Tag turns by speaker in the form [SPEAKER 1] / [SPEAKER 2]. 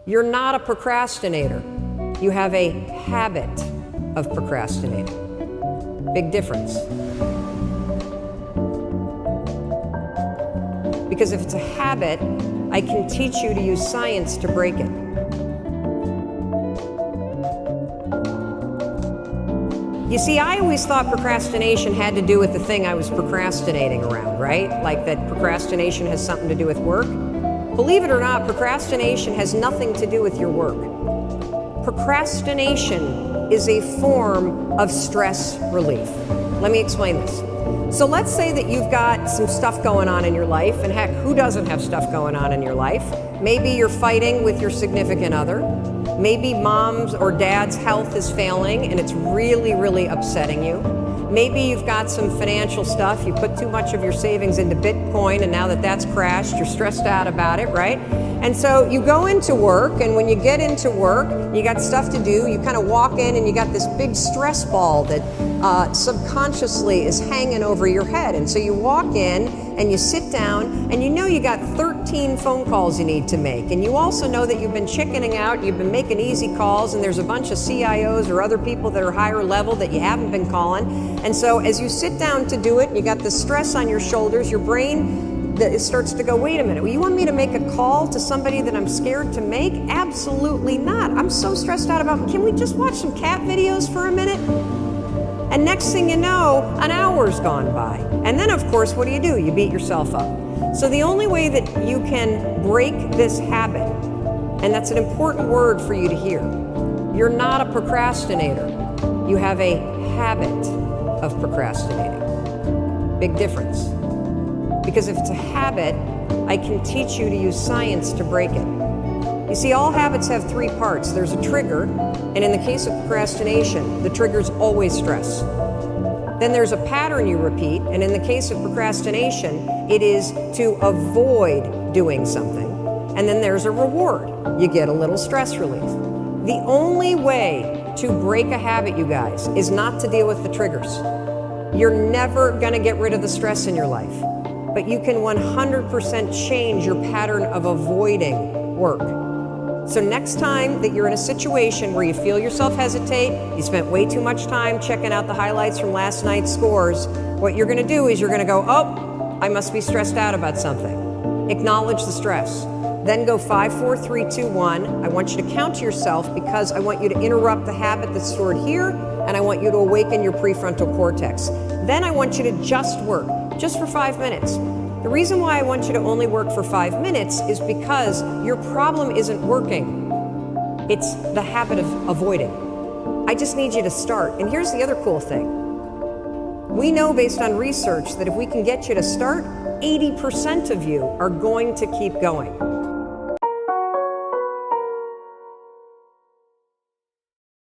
[SPEAKER 1] You're not a procrastinator. You have a habit of procrastinating. Big difference. Because if it's a habit, I can teach you to use science to break it. You see, I always thought procrastination had to do with the thing I was procrastinating around, right? Like that procrastination has something to do with work. Believe it or not, procrastination has nothing to do with your work. Procrastination is a form of stress relief. Let me explain this. So let's say that you've got some stuff going on in your life, and heck, who doesn't have stuff going on in your life? Maybe you're fighting with your significant other. Maybe mom's or dad's health is failing and it's really, really upsetting you. Maybe you've got some financial stuff. You put too much of your savings into Bitcoin, and now that that's crashed, you're stressed out about it, right? And so you go into work, and when you get into work, you got stuff to do. You kind of walk in and you got this big stress ball that subconsciously is hanging over your head. And so you walk in and you sit down, and you know you got 13 phone calls you need to make. And you also know that you've been chickening out, you've been making easy calls, and there's a bunch of CIOs or other people that are higher level that you haven't been calling. And so as you sit down to do it, you got the stress on your shoulders, your brain it starts to go, wait a minute, well, you want me to make a call to somebody that I'm scared to make? Absolutely not. I'm so stressed out about, can we just watch some cat videos for a minute? And next thing you know, an hour's gone by. And then, of course, what do? You beat yourself up. So the only way that you can break this habit, and that's an important word for you to hear, you're not a procrastinator. You have a habit of procrastinating. Big difference. Because if it's a habit, I can teach you to use science to break it. You see, all habits have three parts. There's a trigger, and in the case of procrastination, the trigger's always stress. Then there's a pattern you repeat, and in the case of procrastination, it is to avoid doing something. And then there's a reward. You get a little stress relief. The only way to break a habit, you guys, is not to deal with the triggers. You're never gonna get rid of the stress in your life, but you can 100% change your pattern of avoiding work. So next time that you're in a situation where you feel yourself hesitate, you spent way too much time checking out the highlights from last night's scores, what you're gonna do is you're gonna go, oh, I must be stressed out about something. Acknowledge the stress. Then go 5, 4, 3, 2, 1. I want you to count to yourself because I want you to interrupt the habit that's stored here, and I want you to awaken your prefrontal cortex. Then I want you to just work, just for 5 minutes. The reason why I want you to only work for 5 minutes is because your problem isn't working. It's the habit of avoiding. I just need you to start. And here's the other cool thing. We know based on research that if we can get you to start, 80% of you are going to keep going.